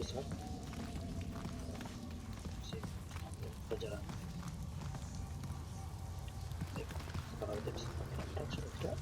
susah sih perjalanan. Apakah kita bisa menabrak sudah?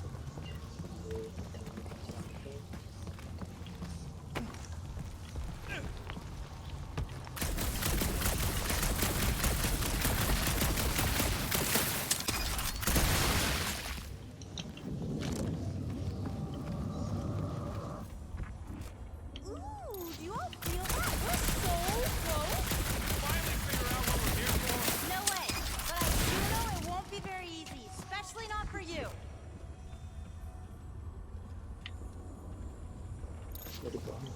Jadi bohong.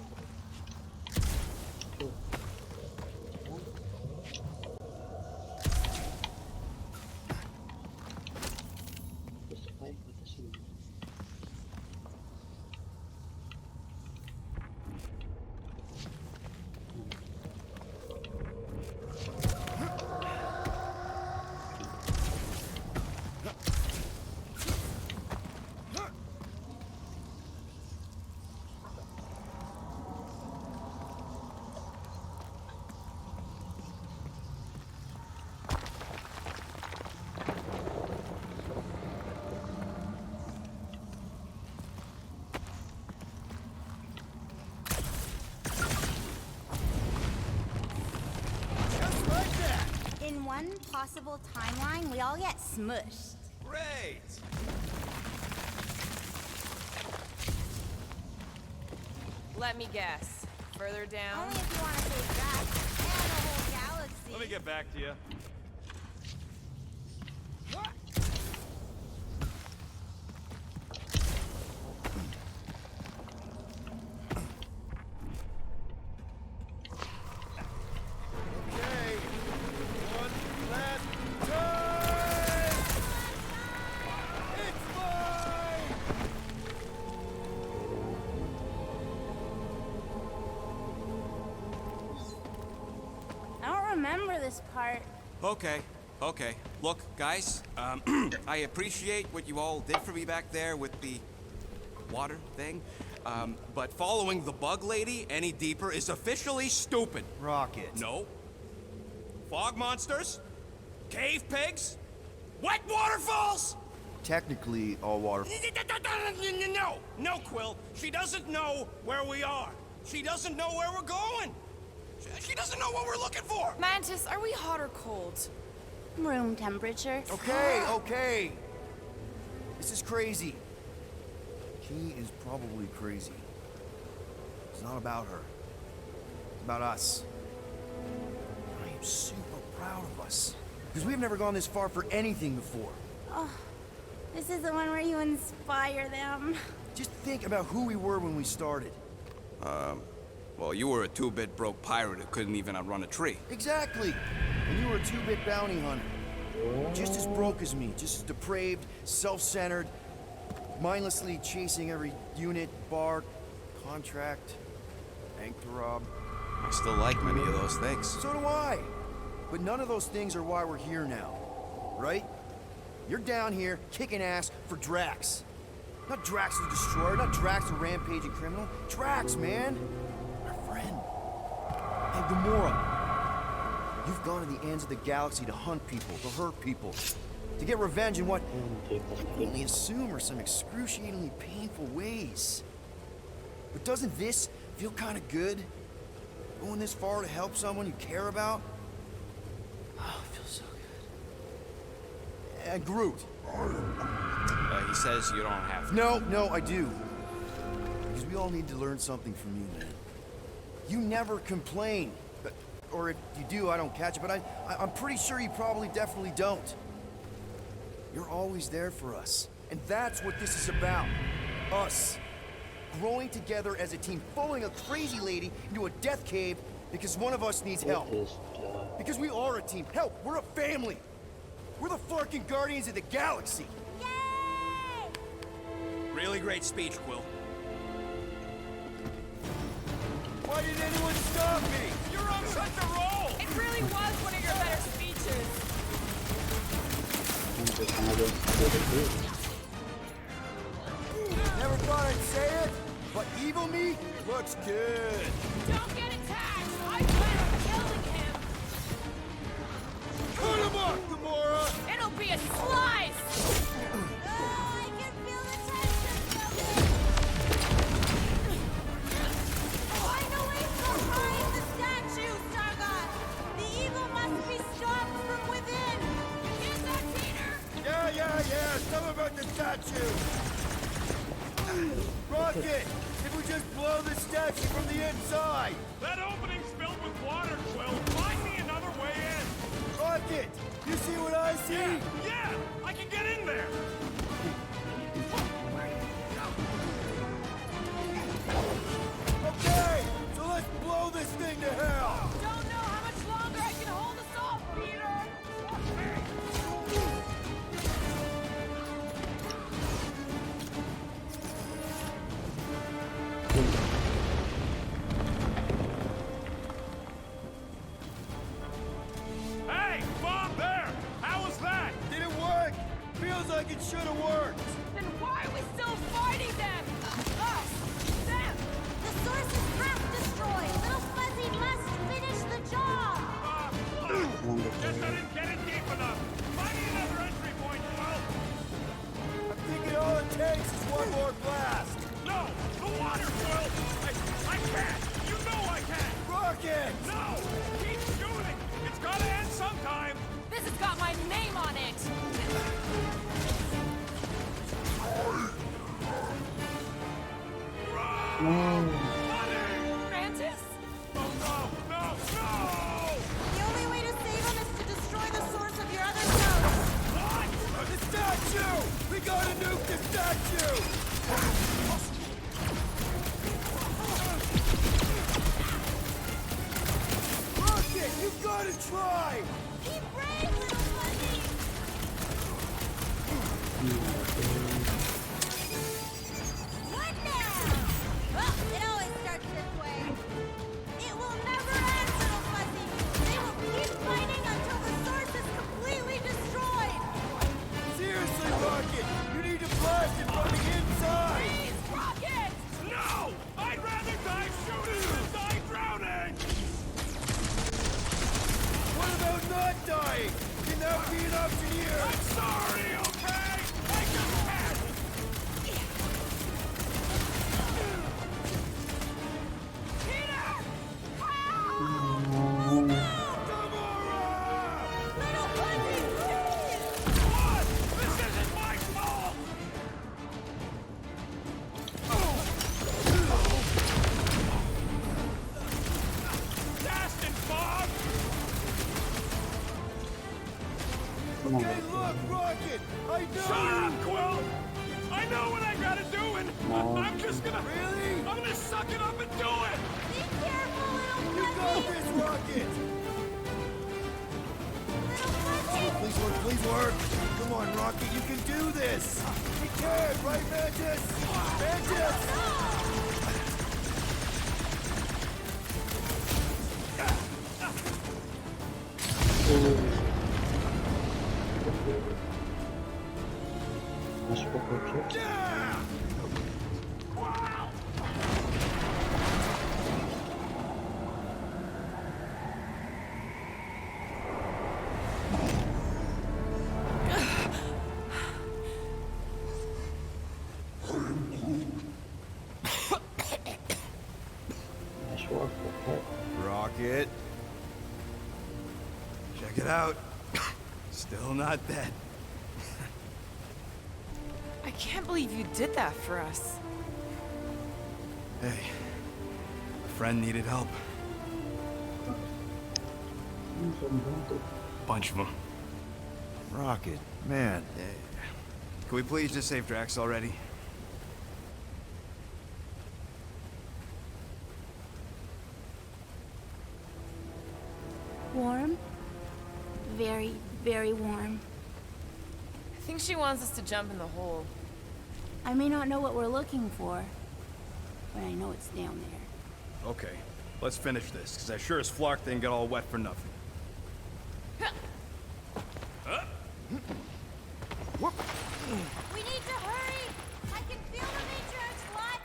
Terus apa yang atas sini? In one possible timeline, we all get smushed. Great! Let me guess. Further down? Only if you want to save that and the whole galaxy. Let me get back to you. Okay, one last time! It's mine! I don't remember this part. Okay. Look, guys, I appreciate what you all did for me back there with the water thing, but following the bug lady any deeper is officially stupid. Rocket. No. Fog monsters? Cave pigs? Wet waterfalls? Technically, all water. No, Quill. She doesn't know where we are. She doesn't know where we're going. She doesn't know what we're looking for. Mantis, are we hot or cold? Room temperature. Okay. This is crazy. She is probably crazy. It's not about her. It's about us. I am super proud of us. Because we've never gone this far for anything before. Oh, this is the one where you inspire them. Just think about who we were when we started. Well, you were a two-bit broke pirate who couldn't even outrun a tree. Exactly. And you were a two-bit bounty hunter. Just as broke as me, just as depraved, self-centered, mindlessly chasing every unit, bar, contract, bank to rob. I still like many of those things. So do I. But none of those things are why we're here now, right? You're down here kicking ass for Drax. Not Drax the Destroyer, not Drax the rampaging criminal. Drax, man. Our friend. And Gamora. You've gone to the ends of the galaxy to hunt people, to hurt people, to get revenge in what I can only assume are some excruciatingly painful ways. But doesn't this feel kind of good? Going this far to help someone you care about? Oh, it feels so good. And Groot. He says you don't have to. No, I do. Because we all need to learn something from you, man. You never complain. Or if you do, I don't catch it, but I'm pretty sure you probably definitely don't. You're always there for us. And that's what this is about. Us. Growing together as a team, following a crazy lady into a death cave because one of us needs help. Because we are a team. Help, we're a family. We're the fucking guardians of the galaxy. Yay! Really great speech, Quill. Why didn't anyone stop me? You're on such a roll! It really was one of your better speeches. Never thought I'd say it, but even evil meat? Looks good. Don't get attached! I plan on killing him! Cut him up, Gamora! It'll be a slice! I can feel the tension building. Find a way to hide the statue, Stargot. The evil must be stopped from within. Is that Peter? Yeah. Tell him about the statue. Rocket! If we just blow the statue from the inside! That opening's filled with water, Quill. Find me another way in. Rocket! You see what I see? Yeah, I can get in there. Okay, so let's blow this thing to hell! Don't know how much longer I can hold us off, Peter! Hey, Bob there. How was that? Did it work? Feels like it should have worked. Then why are we still fighting them? Us! Them! The source is half destroyed. Little Fuzzy must finish the job. Look, guess I didn't get it deep enough. Find me another entry point, Quill. I'm thinking all it takes is one more blast. No, the water, Quill. I can't. You know I can't. Rocket! No, keep shooting. It's gotta end sometime. This has got my name on it! Francis? Oh no! The only way to save him is to destroy the source of your other ghost. What? The statue! We gotta nuke the statue! Rocket, you gotta try! Be brave, Little Fuzzy. What now? Well, it always starts this way. It will never end, Little Fuzzy. They will keep fighting until the source is completely destroyed. Seriously, Rocket, you need to blast it from the inside! Please, Rocket! No! I'd rather die shooting than die drowning! What about not dying? Can that be an option here? I'm sorry, okay? I just can't! Peter! Little Fuzzy, please. What? This isn't my fault! Dastin' Bob! Hey, look, Rocket! I know Shut up, Quill! I know what I gotta do, and I'm just gonna... Really? I'm gonna suck it up and do it! Be careful, Little You got Fuzzy. this, Rocket! Little Fuzzy. Please work! Come on, Rocket, you can do this! You can, right, Mantis? Mantis! Yeah! Nice work, okay. Rocket. Check it out. Still not dead. I can't believe you did that for us. Hey, a friend needed help. Bunch of them. Rocket, man. Can we please just save Drax already? Warm? Very, very warm. I think she wants us to jump in the hole. I may not know what we're looking for, but I know it's down there. Okay, let's finish this, because I sure as Flark didn't get all wet for nothing. We need to hurry! I can feel the Matriarch's light!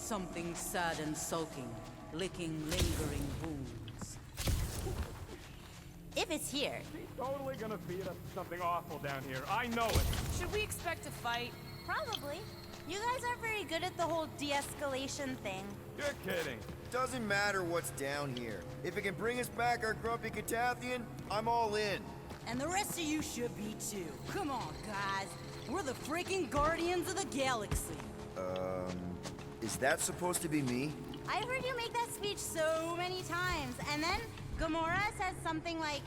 something sad and sulking, licking lingering wounds. If it's here. She's totally gonna feed us something awful down here. I know it. Should we expect a fight? Probably. You guys aren't very good at the whole de-escalation thing. You're kidding. Doesn't matter what's down here. If it can bring us back our grumpy Catathian, I'm all in. And the rest of you should be too. Come on, guys. We're the freaking guardians of the galaxy. Is that supposed to be me? I've heard you make that speech so many times, and then Gamora says something like,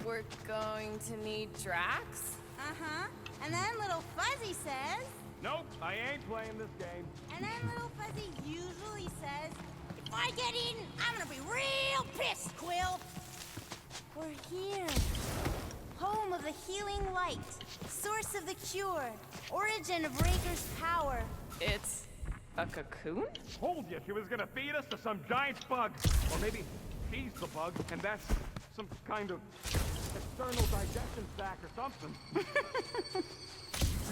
We're going to need Drax? uh-huh. And then Little Fuzzy says, Nope, I ain't playing this game. and then Little Fuzzy usually says, if I get eaten, I'm gonna be real pissed, Quill. We're here. Home of the healing light, source of the cure, origin of Raker's power. It's a cocoon? Told you she was gonna feed us to some giant bug. Or maybe she's the bug, and that's some kind of external digestion sac or something.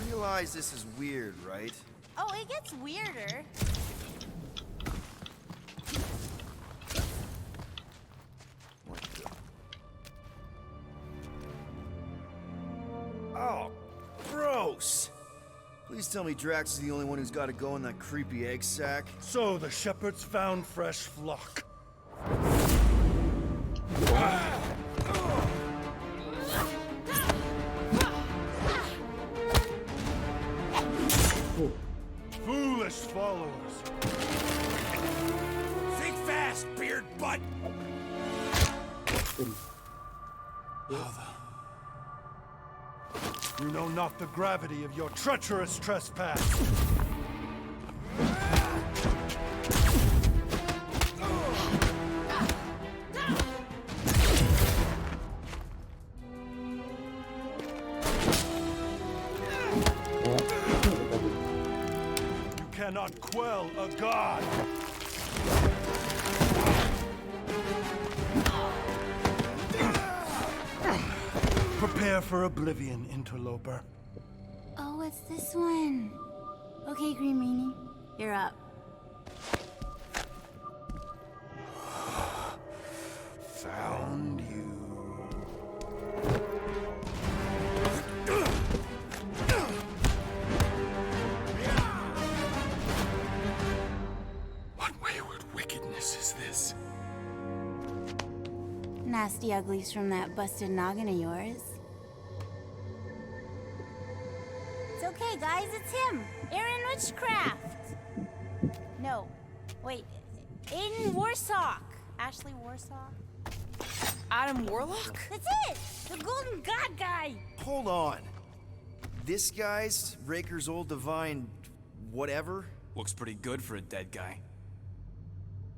Realize this is weird, right? Oh, it gets weirder. What the... Oh, gross! Please tell me Drax is the only one who's got to go in that creepy egg sack. So the shepherds found fresh flock. Foolish followers. Think fast, beard butt! You know not the gravity of your treacherous trespass. You cannot quell a god. Prepare for oblivion, interloper. Oh, it's this one. Okay, Green Meanie, you're up. Found you. What wayward wickedness is this? Nasty uglies from that busted noggin of yours. It's okay, guys, it's him, Aaron Witchcraft. No, wait, Aiden Warsock. Ashley Warsock. Adam Warlock? That's it, the Golden God guy. Hold on. This guy's Raker's old divine whatever? Looks pretty good for a dead guy.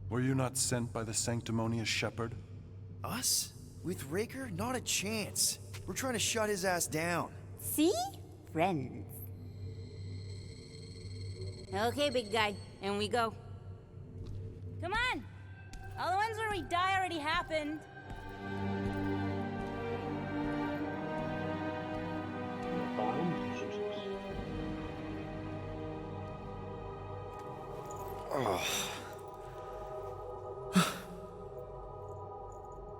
Were you not sent by the sanctimonious shepherd? Us? With Raker? Not a chance. We're trying to shut his ass down. See? Friends. Okay, big guy, and we go. Come on! All the ones where we die already happened.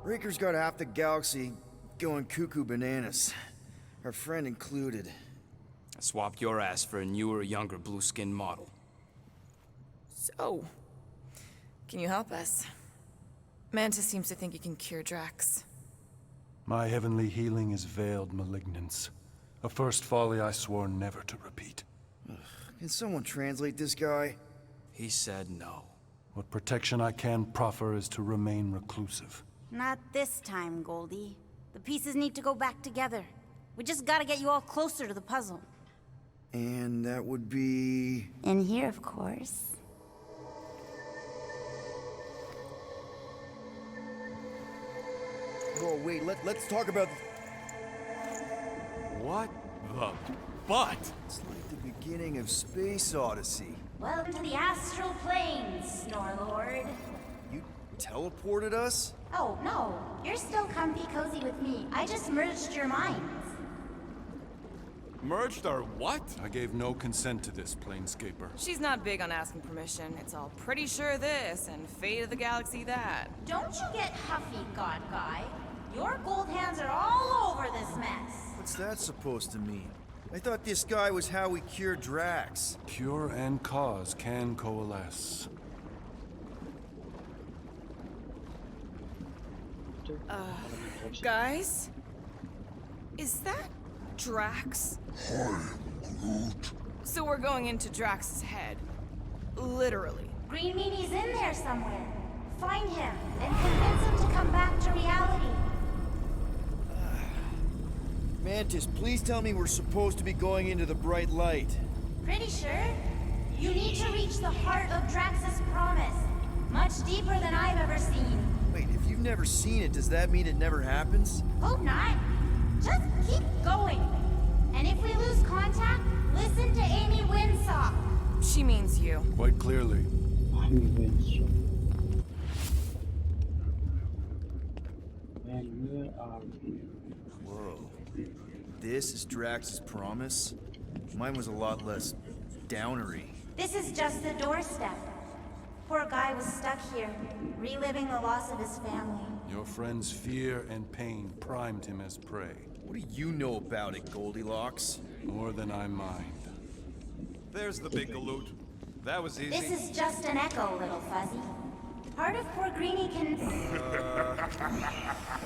Raker's got half the galaxy going cuckoo bananas. Our friend included. I swapped your ass for a newer, younger blue-skinned model. So, can you help us? Mantis seems to think he can cure Drax. My heavenly healing is veiled malignance. A first folly I swore never to repeat. Can someone translate this guy? He said no. What protection I can proffer is to remain reclusive. Not this time, Goldie. The pieces need to go back together. We just gotta get you all closer to the puzzle. And that would be... In here, of course. Whoa, wait, let's talk about... What the butt? It's like the beginning of Space Odyssey. Welcome to the astral planes, Snorlord. You teleported us? Oh, no. You're still comfy cozy with me. I just merged your minds. Merged our what? I gave no consent to this, Planescaper. She's not big on asking permission. It's all pretty sure this and fate of the galaxy that. Don't you get huffy, God Guy. Your gold hands are all over this mess. What's that supposed to mean? I thought this guy was how we cure Drax. Cure and cause can coalesce. Guys? Is that Drax? So we're going into Drax's head. Literally. Green Meanie's in there somewhere. Find him and convince him to come back to reality. Mantis, please tell me we're supposed to be going into the bright light. Pretty sure. You need to reach the heart of Drax's promise. Much deeper than I've ever seen. Wait, if you've never seen it, does that mean it never happens? Hope not. Just keep going. And if we lose contact, listen to Amy Winsock. She means you. Quite clearly. I'm Menuju. And where are we? Whoa. This is Drax's promise? Mine was a lot less downery. This is just the doorstep. Poor guy was stuck here, reliving the loss of his family. Your friend's fear and pain primed him as prey. What do you know about it, Goldilocks? More than I mind. There's the big galoot. That was easy. This is just an echo, little fuzzy. Part of poor Greenie can... I'm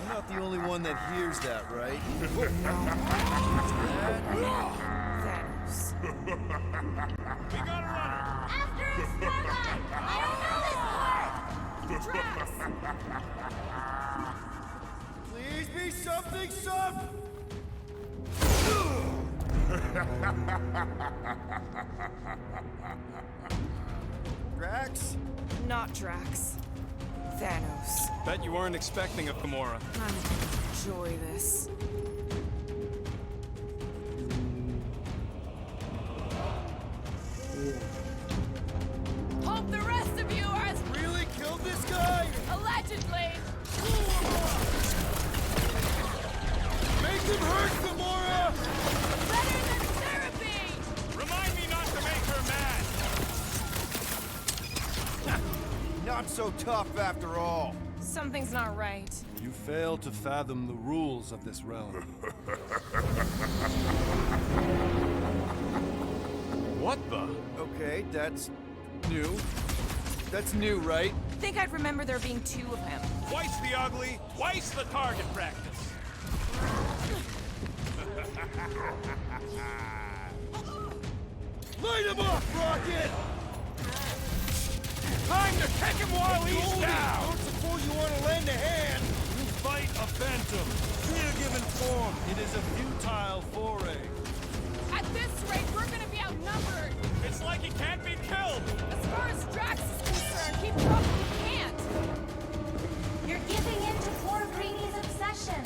not the only one that hears that, right? Thanos. We gotta run! After his starlight! I don't know this part! Drax! Please be something soft! Drax? Not Drax. Thanos. Bet you weren't expecting a Gamora. I'm gonna enjoy this. Hope the rest of you are as Really killed this guy? allegedly. Make him hurt, Gamora! Better than therapy! Remind me not to make her mad! Not so tough after all. Something's not right. You fail to fathom the rules of this realm. What the? Okay, that's new. That's new, right? Think I'd remember there being two of him. Twice the ugly, twice the target practice. Light him up, Rocket! Time to kick him while he's Goldie, down! don't suppose you want to lend a hand? You fight a phantom. Clear given form. It is a futile foray. At this rate, we're gonna be outnumbered. It's like he can't be killed. As far as Drax is concerned, keep up if you can't. You're giving in to poor Greenie's obsession.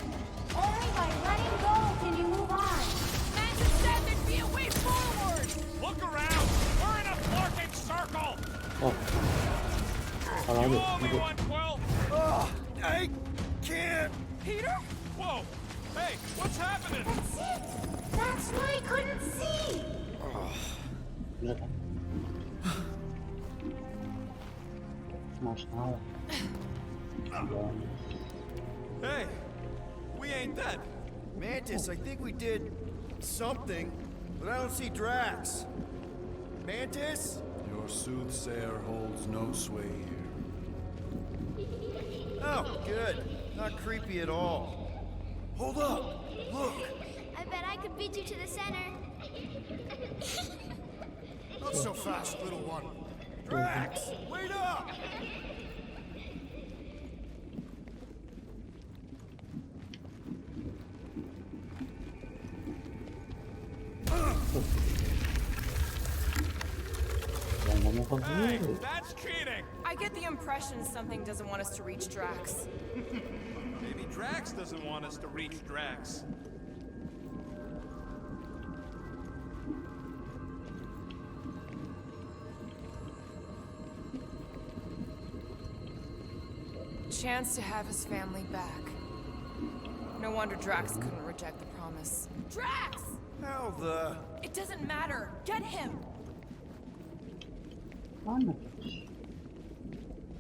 Only by letting go can you move on. Mantis said there'd be a way forward. Look around. We're in a flirting circle. Oh. You Alright, owe me one, Quill. Oh, I can't. Peter? Whoa. Hey, what's happening? That's it. That's what I couldn't see. Smash now. Hey, we ain't dead. Mantis, I think we did something, but I don't see Drax. Mantis? Your soothsayer holds no sway here. Oh, good. Not creepy at all. Hold up. Look. I bet I could beat you to the center. Not so fast, little one. Drax, wait up! Hey, that's cheating. I get the impression something doesn't want us to reach Drax. Maybe Drax doesn't want us to reach Drax. Chance to have his family back. No wonder Drax couldn't reject the promise. Drax! How the... It doesn't matter. Get him. Anladım.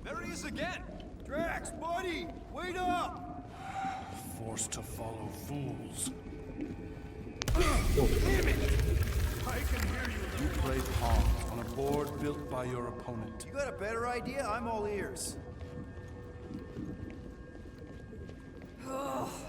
There he is again! Drax, buddy! Wait up! Forced to follow fools. Damn it! I can hear you. You play pawns on a board built by your opponent. You got a better idea? I'm all ears.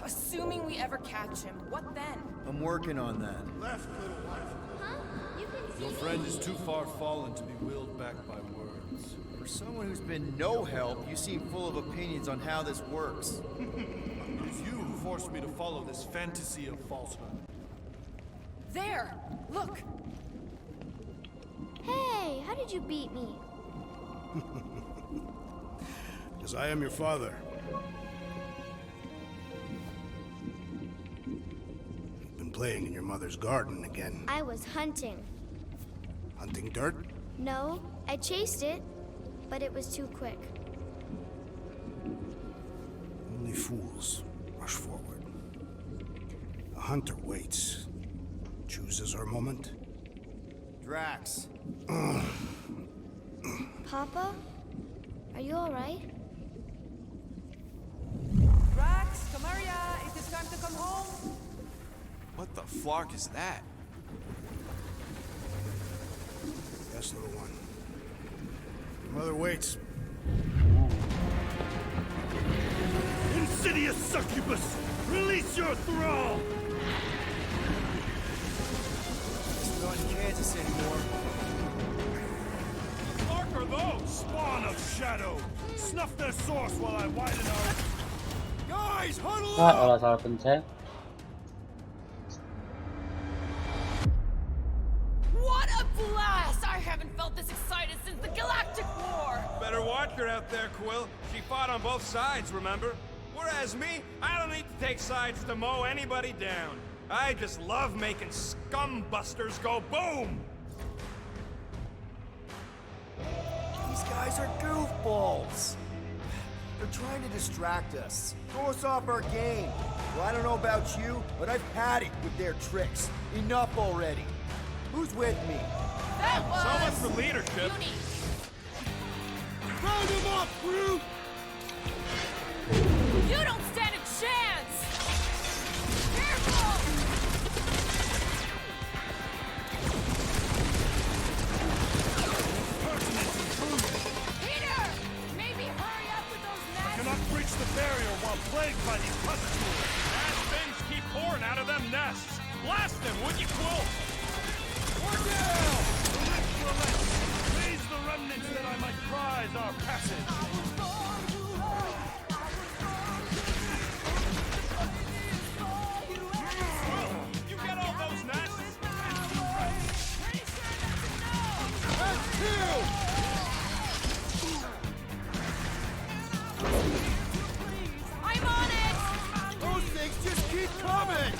Assuming we ever catch him, what then? I'm working on that. Left, little wife. Huh? You can see Your me? friend is too far fallen to be willed back by words. For someone who's been no help, you seem full of opinions on how this works. It is you who forced me to follow this fantasy of falsehood. There! Look! Hey, how did you beat me? Because I am your father. You've been playing in your mother's garden again. I was hunting. Hunting dirt? No, I chased it, but it was too quick. Only fools rush forward. A hunter waits. Chooses her moment. Drax. Papa? Are you alright? Drax, come here, it is time to come home. What the flark is that? Yes, little one. Your mother waits. Insidious succubus! Release your thrall! It's not in Kansas anymore. Mark are those, spawn of shadow! Snuff their source while I widen out. Guys, huddle Ah, up! olah salah pencet. What a blast! I haven't felt this excited since the Galactic War! Better watch her out there, Quill. She fought on both sides, remember? Whereas me, I don't need to take sides to mow anybody down. I just love making scumbusters go boom! These guys are goofballs. They're trying to distract us, throw us off our game. Well, I don't know about you, but I've had it with their tricks. Enough already. Who's with me? That was... So much for leadership. unique. Round him up, brute! You don't stand a chance! Careful! Peter! Maybe hurry up with those I nests! cannot breach the barrier while plagued by these pustules. As things keep pouring out of them nests. Blast them, would you, Quill? One down! The rich relent. Raise the remnants that I might prize our passage. You get all those nests? That's two! I'm on it! Those things just keep coming!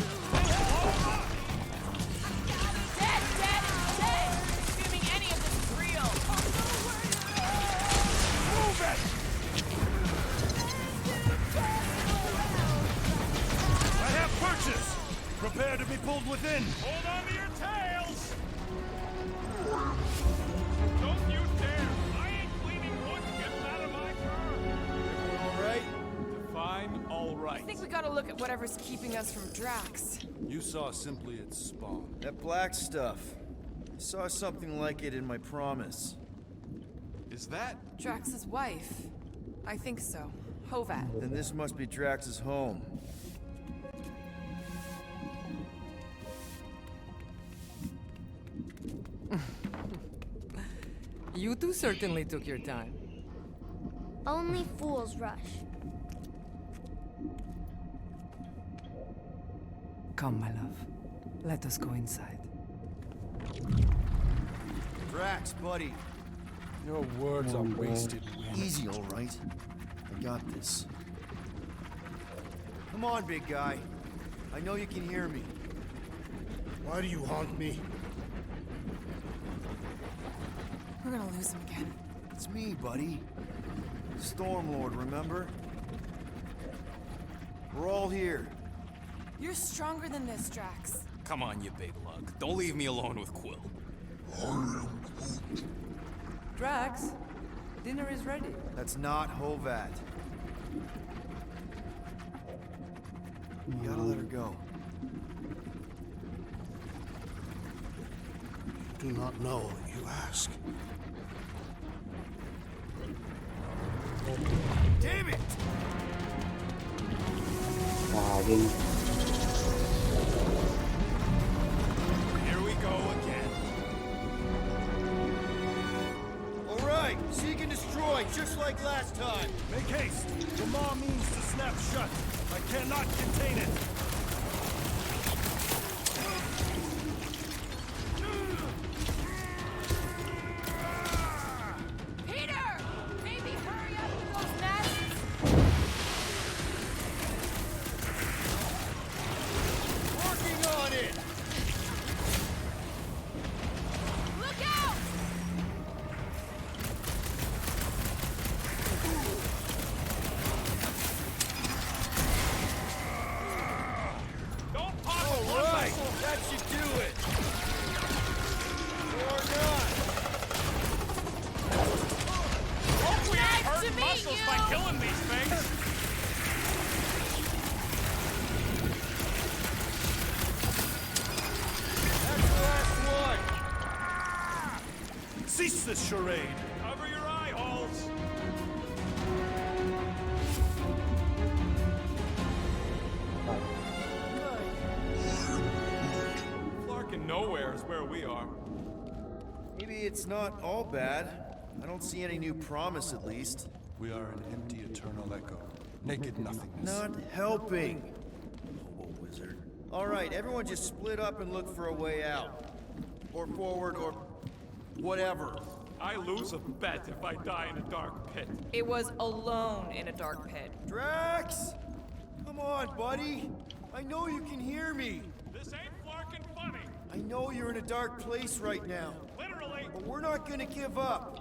Dead, dead, and dead! Assuming any of this is real. Move it! I have purchase! Prepare to be pulled within! Hold on to your tails! Don't you dare! I ain't cleaning wood chips out of my car! All right? Define all right. I think we gotta look at whatever's keeping us from Drax. You saw simply its spawn. That black stuff. I saw something like it in my promise. Is that? Drax's wife. I think so. Hovat. Then this must be Drax's home. You two certainly took your time. Only fools rush. Come, my love. Let us go inside. Drax, buddy. Your words are wasted wind. Easy, all right? I got this. Come on, big guy. I know you can hear me. Why do you haunt me? We're gonna lose him again. It's me, buddy. Stormlord, remember? We're all here. You're stronger than this, Drax. come on, you big lug. Don't leave me alone with Quill. Drax, dinner is ready. That's not Hovat. You gotta let her go. Do not know, you ask. Damn it! Laging. Here we go again. All right, seek and destroy, just like last time. Make haste. The maw means to snap shut. I cannot contain it. Peter! Maybe hurry up with those masks! Working on it! Look out! Don't pop All one right, muscle. that should do it. Or not. Hope we ain't Nice to hurting meet muscles you. by killing these things. That's the last one. Cease this charade. Cover your eye holes. Flarkin' nowhere is where we are. Maybe it's not all bad. I don't see any new promise, at least. We are an empty eternal echo. Naked nothingness. Not helping. Hobo wizard. All right, everyone just split up and look for a way out. Or forward, or whatever. I lose a bet if I die in a dark pit. It was alone in a dark pit. Drax! Come on, buddy. I know you can hear me. This ain't Flarkin' funny. I know you're in a dark place right now. Literally. But we're not gonna give up.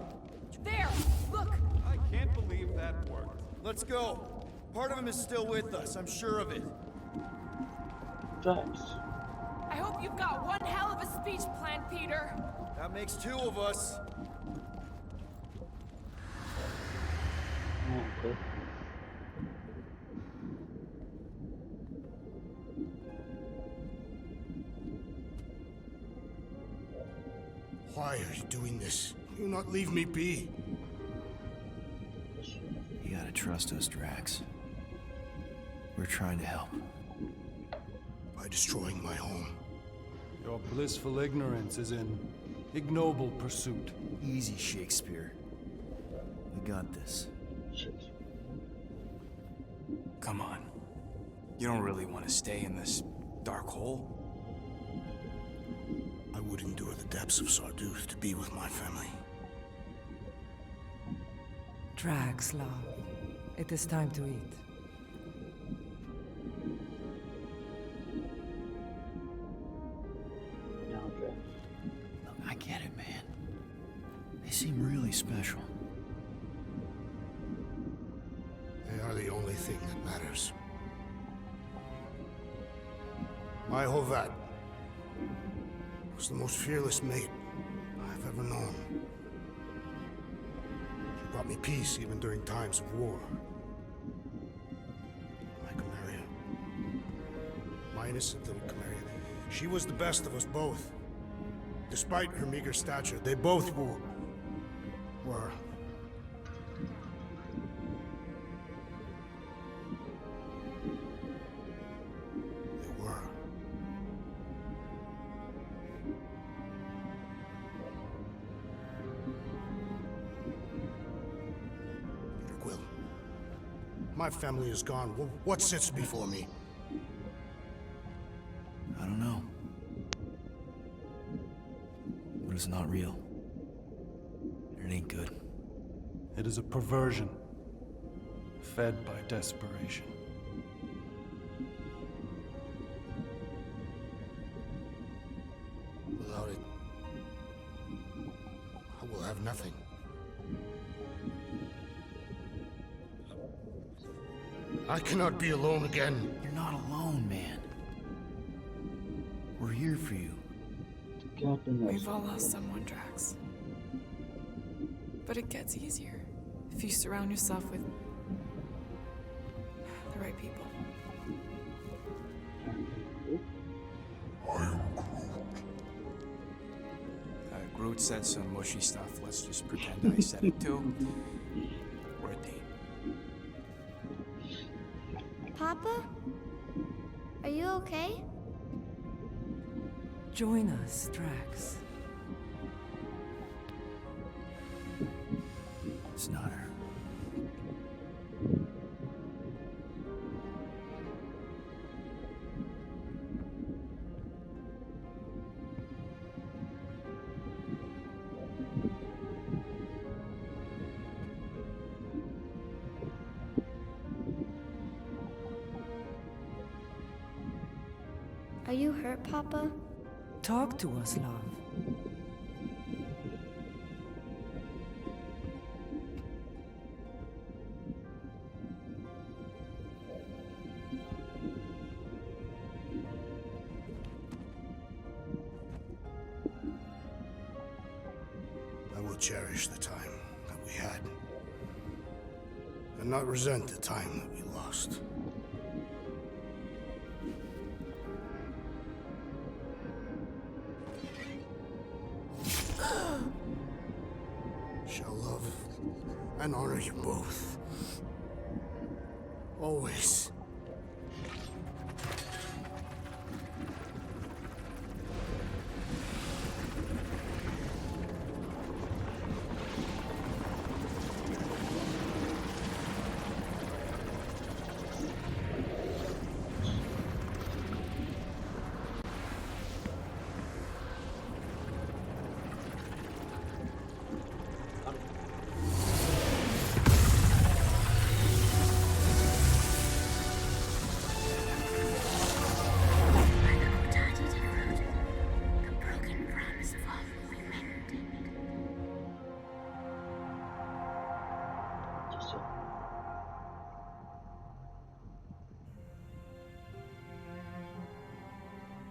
There! Look! I can't believe that worked. Let's go. Part of him is still with us, I'm sure of it. Drax. I hope you've got one hell of a speech planned, Peter. That makes two of us. Oh, okay. Why are you doing this? Do not leave me be. You gotta trust us, Drax. We're trying to help. By destroying my home. Your blissful ignorance is in ignoble pursuit. Easy, Shakespeare. We got this. Come on. You don't really want to stay in this dark hole? I would endure the depths of Sarduth to be with my family. Drax, love. It is time to eat. Now, Drax. Look, I get it, man. They seem really special. They are the only thing that matters. My Hovat was the most fearless mate I've ever known. She brought me peace even during times of war. My Camarilla. My innocent little Camarilla. She was the best of us both. Despite her meager stature, they both were. They were. Peter Quill. My family is gone. What sits before me? I don't know. But it's not real. It ain't good. It is a perversion, fed by desperation. Without it, I will have nothing. I cannot be alone again. You're not alone, man. We're here. here for you. We've all lost someone, Drax. But it gets easier if you surround yourself with the right people. Groot said some mushy stuff. Let's just pretend I said it too. We're a team. Papa? Are you okay? Join us, Drax. It's not her. Are you hurt, Papa? Talk to us, love. I will cherish the time that we had, and not resent the time that we lost. Shall love and honor you both. Always.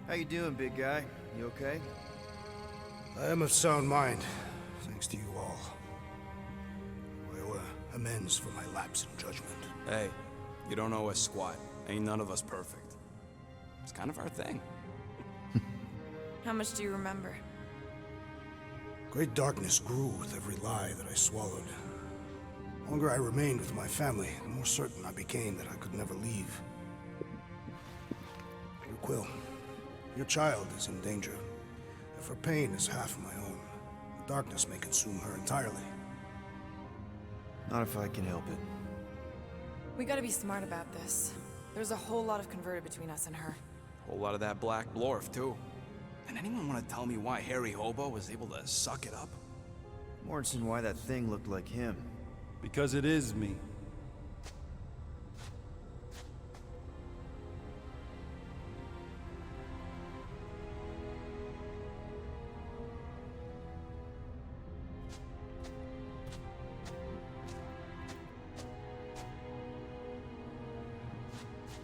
How you doing, big guy? You okay? I am of sound mind, thanks to you all. I owe amends for my lapse in judgment. Hey, you don't owe us squat. Ain't none of us perfect. It's kind of our thing. How much do you remember? Great darkness grew with every lie that I swallowed. The longer I remained with my family, the more certain I became that I could never leave. Quill, your child is in danger. If her pain is half my own, the darkness may consume her entirely. Not if I can help it. We gotta be smart about this. There's a whole lot of converted between us and her. Whole lot of that black blorf, too. And anyone want to tell me why Harry Hobo was able to suck it up? Morrison, why that thing looked like him. Because it is me.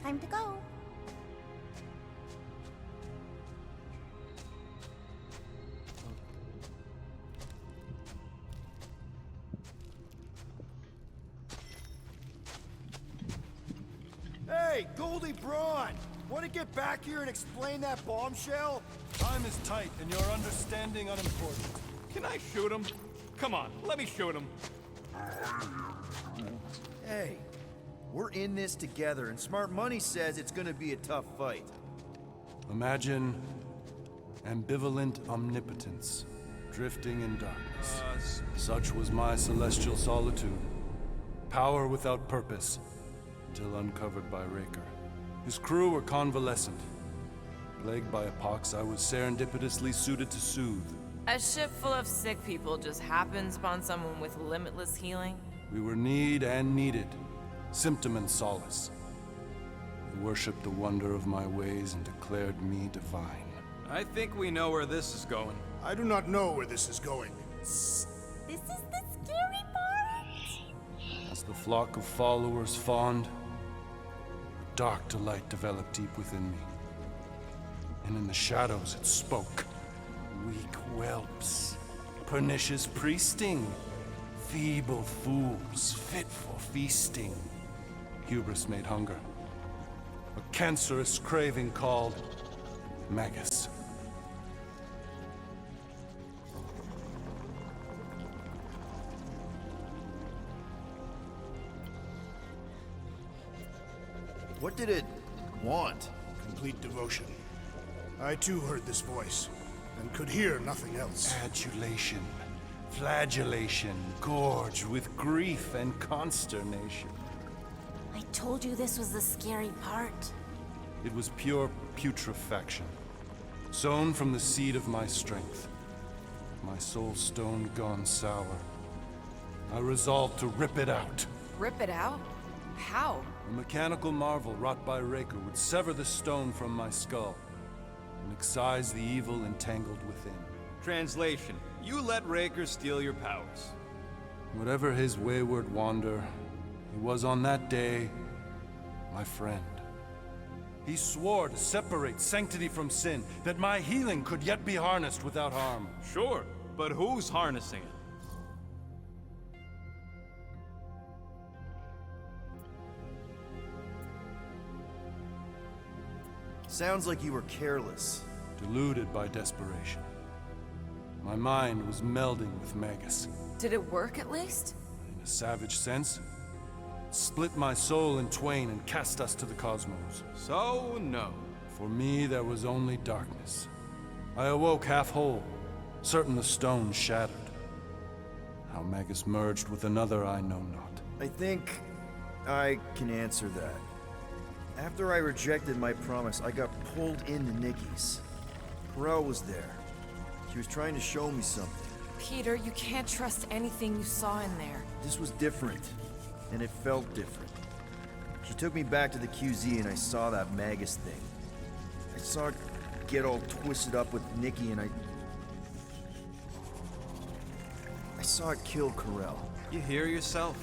Time to go. Hey, Goldie Braun! Want to get back here and explain that bombshell? Time is tight, and your understanding unimportant. Can I shoot him? Come on, let me shoot him. Hey, we're in this together, and Smart Money says it's gonna be a tough fight. Imagine ambivalent omnipotence, drifting in darkness. Such was my celestial solitude. Power without purpose, until uncovered by Raker. His crew were convalescent. Plagued by a pox, I was serendipitously suited to soothe. A ship full of sick people just happens upon someone with limitless healing? We were need and needed, symptom and solace. They worshipped the wonder of my ways and declared me divine. I think we know where this is going. I do not know where this is going. This is the scary part. As the flock of followers fawned, a dark delight developed deep within me. and in the shadows it spoke. Weak whelps, pernicious priesting, feeble fools fit for feasting. Hubris made hunger, a cancerous craving called Magus. What did it want? Complete devotion. I too heard this voice, and could hear nothing else. Adulation, flagellation, gorged with grief and consternation. I told you this was the scary part. It was pure putrefaction, sown from the seed of my strength. My soul stone gone sour. I resolved to rip it out. Rip it out? How? A mechanical marvel wrought by Raker would sever the stone from my skull and excise the evil entangled within. Translation: you let Raker steal your powers. Whatever his wayward wander, he was on that day my friend. He swore to separate sanctity from sin, that my healing could yet be harnessed without harm. Sure, but who's harnessing it? Sounds like you were careless. Deluded by desperation. My mind was melding with Magus. Did it work at least? In a savage sense, it split my soul in twain and cast us to the cosmos. So, no. For me, there was only darkness. I awoke half whole, certain the stone shattered. How Magus merged with another, I know not. I think I can answer that. After I rejected my promise, I got pulled into Nikki's. Corel was there. She was trying to show me something. Peter, you can't trust anything you saw in there. This was different, and it felt different. She took me back to the QZ and I saw that Magus thing. I saw it get all twisted up with Nikki and I saw it kill Corel. You hear yourself?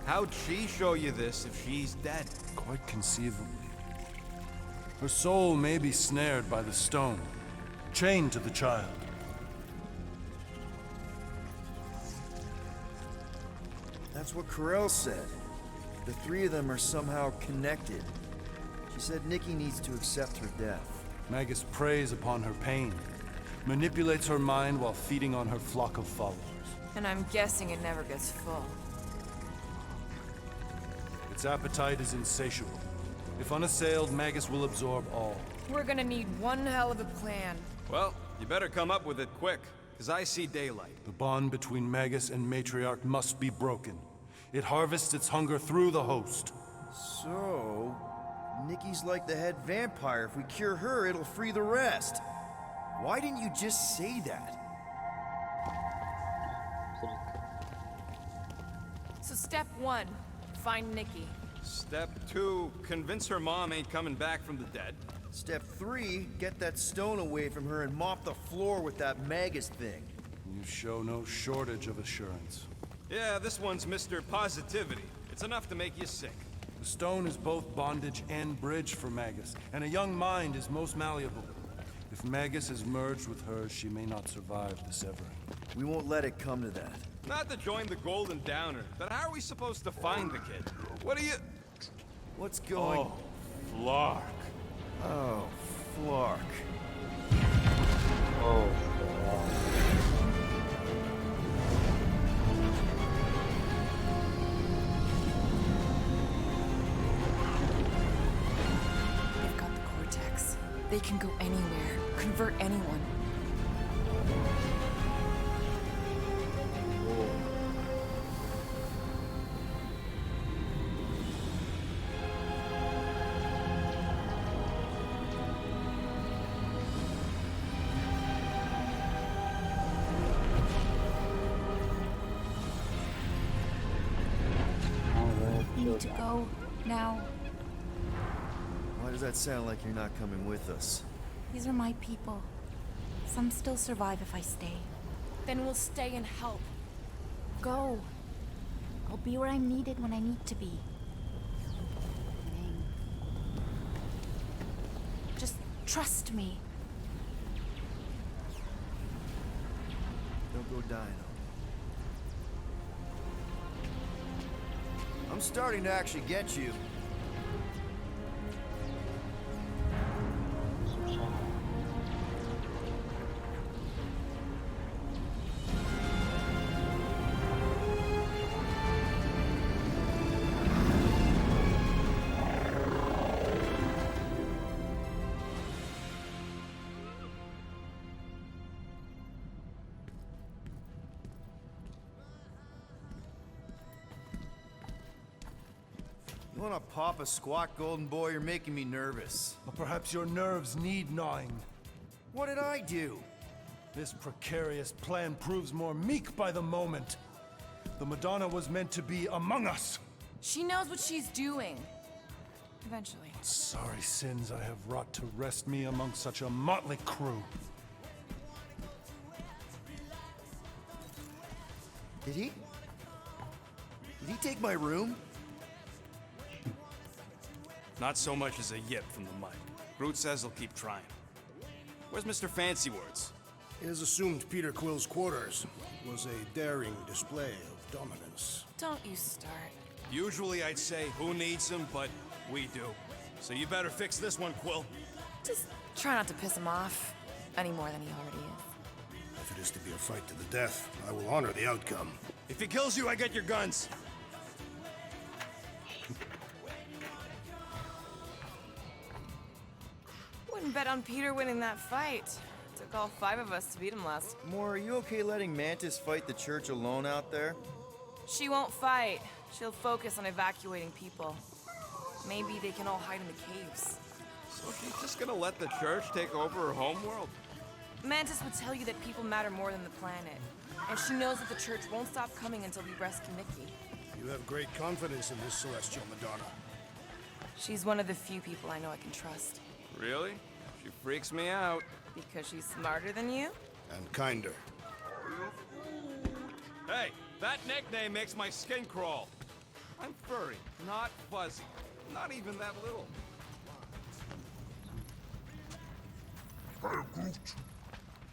How'd she show you this if she's dead? Quite conceivably. Her soul may be snared by the stone, chained to the child. That's what Corel said. The three of them are somehow connected. She said Nikki needs to accept her death. Magus preys upon her pain, manipulates her mind while feeding on her flock of followers. And I'm guessing it never gets full. Its appetite is insatiable. If unassailed, Magus will absorb all. We're gonna need one hell of a plan. Well, you better come up with it quick, because I see daylight. The bond between Magus and Matriarch must be broken. It harvests its hunger through the host. So, Nikki's like the head vampire. If we cure her, it'll free the rest. Why didn't you just say that? So step 1, find Nikki. Step 2, convince her mom ain't coming back from the dead. Step 3, get that stone away from her and mop the floor with that Magus thing. You show no shortage of assurance. Yeah, this one's Mr. Positivity. It's enough to make you sick. The stone is both bondage and bridge for Magus, and a young mind is most malleable. If Magus is merged with hers, she may not survive the severing. We won't let it come to that. Not to join the Golden Downer, but how are we supposed to find the kid? What are you... What's going... Oh, Flark. Oh, Flark. Oh, They've got the cortex. They can go anywhere, convert anyone. You need to go now. Why does that sound like you're not coming with us? These are my people. Some still survive if I stay. Then we'll stay and help. Go. I'll be where I'm needed when I need to be. Just trust me. Don't go dying on me. I'm starting to actually get you. Sosial. You wanna pop a squat, golden boy? You're making me nervous. Or perhaps your nerves need gnawing. What did I do? This precarious plan proves more meek by the moment. The Madonna was meant to be among us. She knows what she's doing. Eventually. Sorry sins I have wrought to wrest me among such a motley crew. Did he take my room? Not so much as a yip from the mud. Groot says he'll keep trying. Where's Mr. Fancy Words? It is assumed Peter Quill's quarters was a daring display of dominance. Don't you start. Usually I'd say, who needs him, but we do. So you better fix this one, Quill. Just try not to piss him off any more than he already is. If it is to be a fight to the death, I will honor the outcome. If he kills you, I get your guns. Wouldn't bet on Peter winning that fight. Took all 5 of us to beat him last. Moore, are you okay letting Mantis fight the church alone out there? She won't fight. She'll focus on evacuating people. Maybe they can all hide in the caves. So she's just gonna let the church take over her homeworld? Mantis would tell you that people matter more than the planet. And she knows that the church won't stop coming until we rescue Mickey. You have great confidence in this celestial Madonna. She's one of the few people I know I can trust. Really? She freaks me out. Because she's smarter than you? And kinder. Hey, that nickname makes my skin crawl. I'm furry, not fuzzy. Not even that little.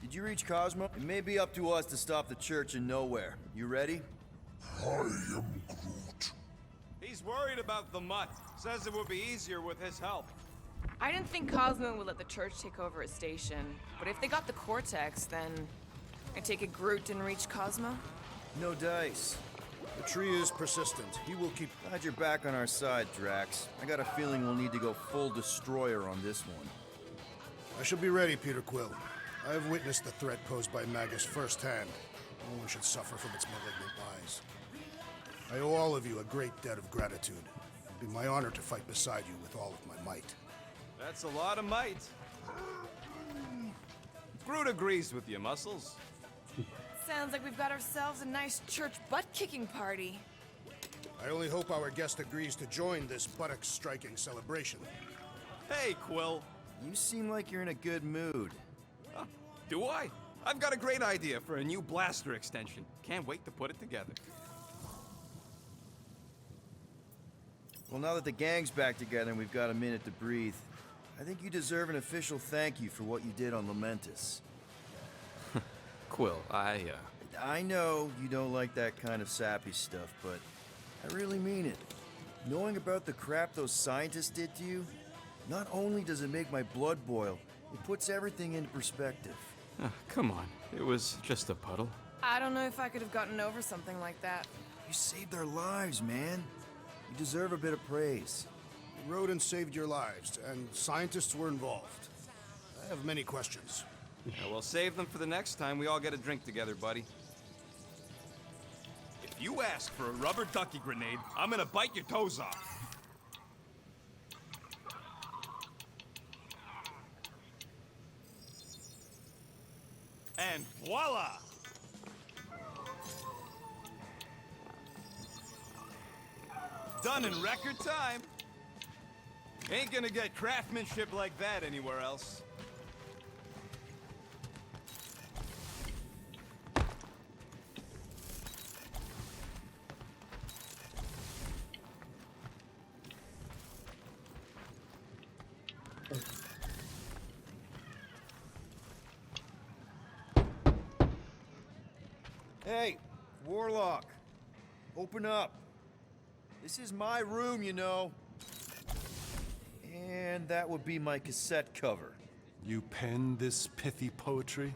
Did you reach Cosmo? It may be up to us to stop the church in nowhere. You ready? He's worried about the mutt. Says it would be easier with his help. I didn't think Cosmo would let the church take over a station. But if they got the Cortex, then I take it Groot didn't reach Cosmo? No dice. The tree is persistent. He will keep... Glad you're back on our side, Drax. I got a feeling we'll need to go full destroyer on this one. I shall be ready, Peter Quill. I have witnessed the threat posed by Magus firsthand. No one should suffer from its malignant eyes. I owe all of you a great debt of gratitude. It will be my honor to fight beside you with all of my might. That's a lot of might. Groot agrees with you, Muscles. Sounds like we've got ourselves a nice church butt-kicking party. I only hope our guest agrees to join this buttocks-striking celebration. Hey, Quill. You seem like you're in a good mood. Huh, do I? I've got a great idea for a new blaster extension. Can't wait to put it together. Well, now that the gang's back together and we've got a minute to breathe, I think you deserve an official thank you for what you did on Lamentis. Quill, I know you don't like that kind of sappy stuff, but I really mean it. Knowing about the crap those scientists did to you, not only does it make my blood boil, it puts everything into perspective. come on. It was just a puddle. I don't know if I could have gotten over something like that. You saved their lives, man. You deserve a bit of praise. You rode and saved your lives, and scientists were involved. I have many questions. Yeah, we'll save them for the next time we all get a drink together, buddy. If you ask for a rubber ducky grenade, I'm gonna bite your toes off. And voila! Done in record time. Ain't gonna get craftsmanship like that anywhere else. Hey, Warlock. Open up. This is my room, you know. And that would be my cassette cover. You penned this pithy poetry?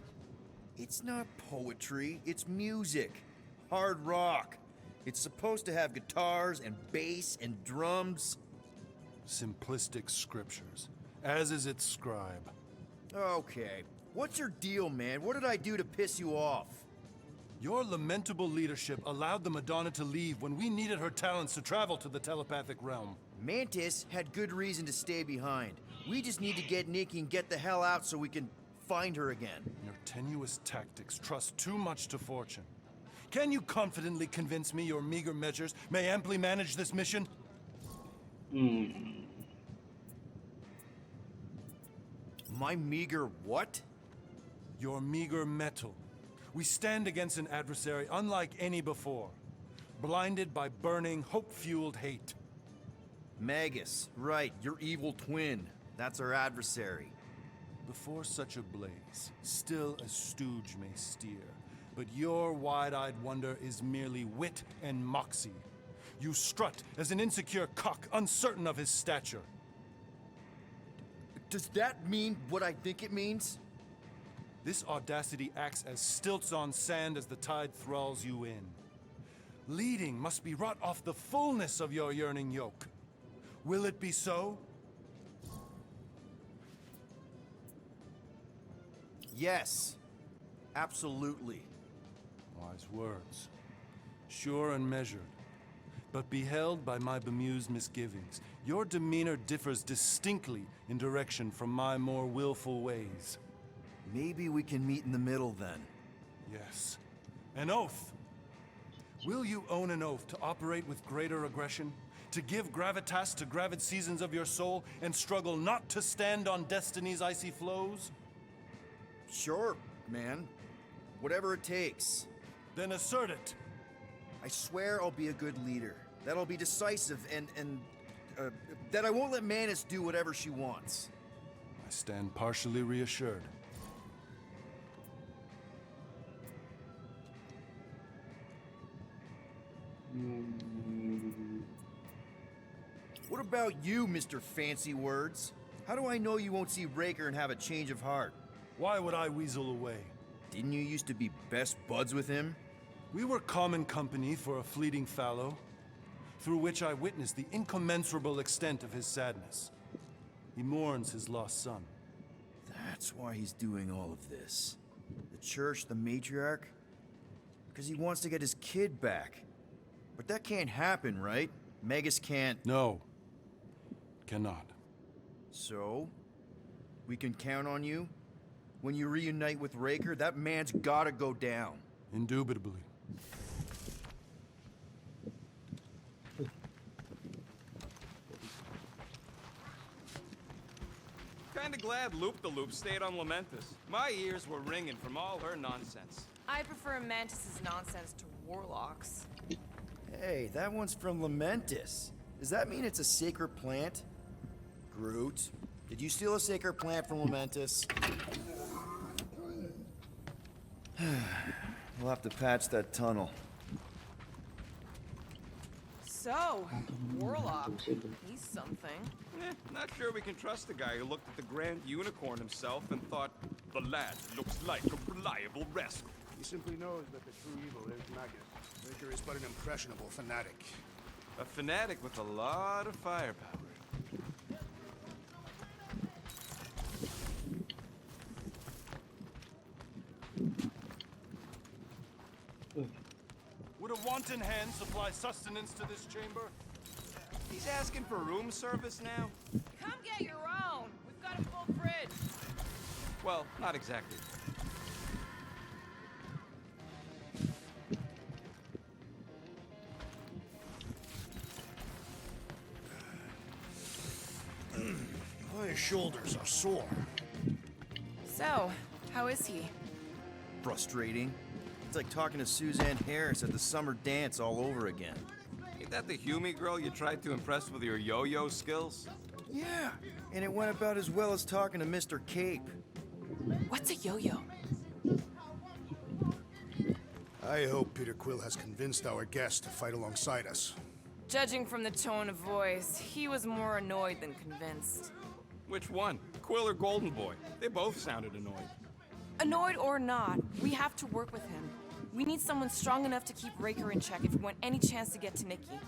It's not poetry, it's music. Hard rock. It's supposed to have guitars and bass and drums. Simplistic scriptures, as is its scribe. Okay. What's your deal, man? What did I do to piss you off? Your lamentable leadership allowed the Madonna to leave when we needed her talents to travel to the telepathic realm. Mantis had good reason to stay behind. We just need to get Nikki and get the hell out so we can find her again. Your tenuous tactics trust too much to fortune. Can you confidently convince me your meager measures may amply manage this mission? My meager what? Your meager metal. We stand against an adversary unlike any before, blinded by burning, hope-fueled hate. Magus, right, your evil twin. That's our adversary. Before such a blaze, still a stooge may steer, but your wide-eyed wonder is merely wit and moxie. You strut as an insecure cock, uncertain of his stature. Does that mean what I think it means? This audacity acts as stilts on sand as the tide thralls you in. Leading must be wrought off the fullness of your yearning yoke. Will it be so? Yes, absolutely. Wise words. Sure and measured. But beheld by my bemused misgivings, your demeanor differs distinctly in direction from my more willful ways. Maybe we can meet in the middle then. Yes. An oath. Will you own an oath to operate with greater aggression? To give gravitas to gravid seasons of your soul and struggle not to stand on destiny's icy flows? Sure, man. Whatever it takes. Then assert it. I swear I'll be a good leader. That I'll be decisive and that I won't let Mantis do whatever she wants. I stand partially reassured. What about you, Mr. Fancy Words? How do I know you won't see Raker and have a change of heart? Why would I weasel away? Didn't you used to be best buds with him? We were common company for a fleeting fallow, through which I witnessed the incommensurable extent of his sadness. He mourns his lost son. That's why he's doing all of this. The church, the matriarch? Because he wants to get his kid back. But that can't happen, right? Magus can't... No. Cannot. So? We can count on you? When you reunite with Raker, that man's gotta go down. Indubitably. Kinda glad Loop-the-Loop stayed on Lamentus. My ears were ringing from all her nonsense. I prefer Mantis's nonsense to Warlock's. Hey, that one's from Lamentus. Does that mean it's a sacred plant? Groot, did you steal a sacred plant from Lamentus? We'll have to patch that tunnel. So, Warlock, he's something. Not sure we can trust the guy who looked at the Grand Unicorn himself and thought, the lad looks like a reliable rascal. He simply knows that the true evil is Magus. Raker is but an impressionable fanatic. A fanatic with a lot of firepower. Would a wanton hand supply sustenance to this chamber? He's asking for room service now? Come get your own. We've got a full fridge. Well, not exactly. My shoulders are sore. So, how is he? Frustrating. It's like talking to Suzanne Harris at the summer dance all over again. Ain't that the Hume girl you tried to impress with your yo-yo skills? Yeah, and it went about as well as talking to Mr. Cape. What's a yo-yo? I hope Peter Quill has convinced our guest to fight alongside us. Judging from the tone of voice, he was more annoyed than convinced. Which one? Quill or Golden Boy? They both sounded annoyed. Annoyed or not, we have to work with him. We need someone strong enough to keep Raker in check if we want any chance to get to Nikki.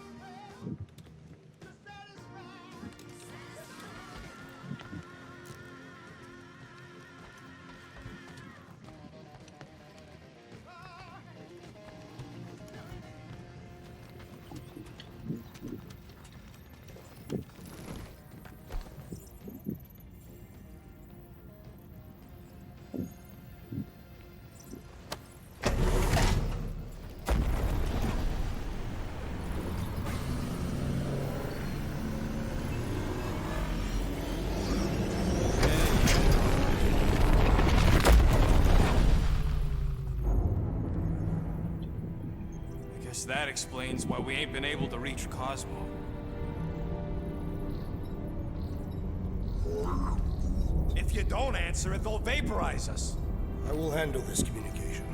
That explains why we ain't been able to reach Cosmo. If you don't answer it, they'll vaporize us. I will handle this communication.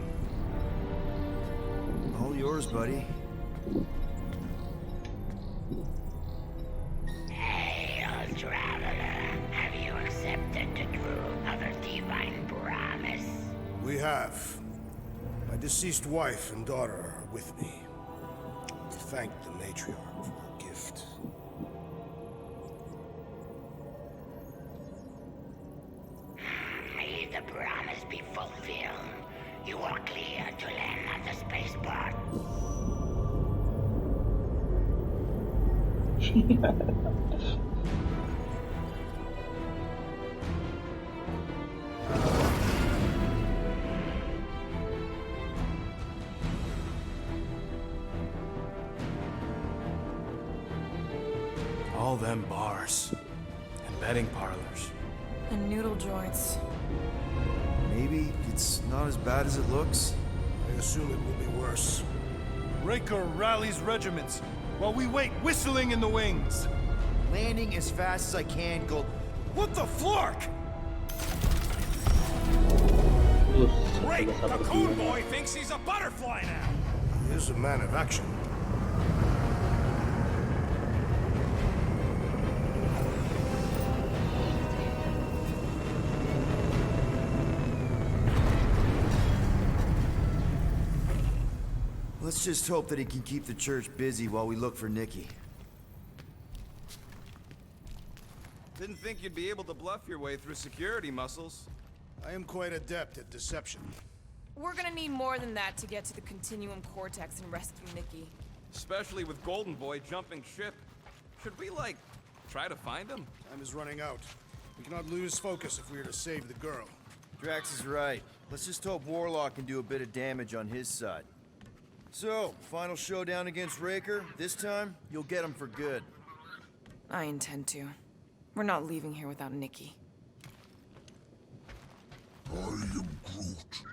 All yours, buddy. Hey, old traveler. Have you accepted the truth of a divine promise? We have. My deceased wife and daughter are with me. Thank the matriarch for her gift. May the promise be fulfilled. You are clear to land at the spaceport. All them bars and betting parlors. And noodle joints. Maybe it's not as bad as it looks. I assume it will be worse. Raker rallies regiments while we wait whistling in the wings. Landing as fast as I can, Gold. What the flark? Great! The Coon Boy thinks he's a butterfly now! He is a man of action. Let's just hope that he can keep the church busy while we look for Nikki. Didn't think you'd be able to bluff your way through security muscles. I am quite adept at deception. We're gonna need more than that to get to the Continuum Cortex and rescue Nikki. Especially with Golden Boy jumping ship. Should we, like, try to find him? Time is running out. We cannot lose focus if we are to save the girl. Drax is right. Let's just hope Warlock can do a bit of damage on his side. So, final showdown against Raker. This time, you'll get him for good. I intend to. We're not leaving here without Nikki. I am Groot.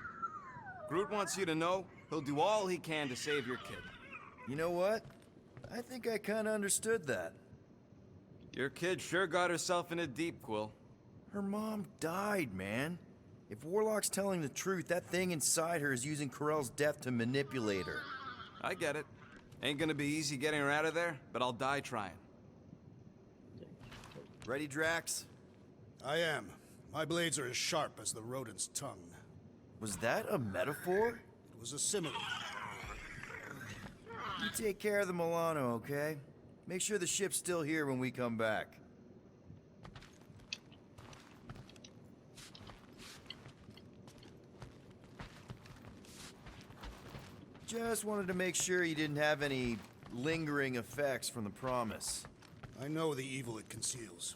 Groot wants you to know he'll do all he can to save your kid. You know what? I think I kinda understood that. Your kid sure got herself in a deep, Quill. Her mom died, man. If Warlock's telling the truth, that thing inside her is using Corell's death to manipulate her. I get it. Ain't gonna be easy getting her out of there, but I'll die trying. Ready, Drax? I am. My blades are as sharp as the rodent's tongue. Was that a metaphor? It was a simile. You take care of the Milano, okay? Make sure the ship's still here when we come back. Just wanted to make sure you didn't have any lingering effects from the promise. I know the evil it conceals.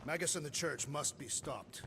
Magus and the Church must be stopped.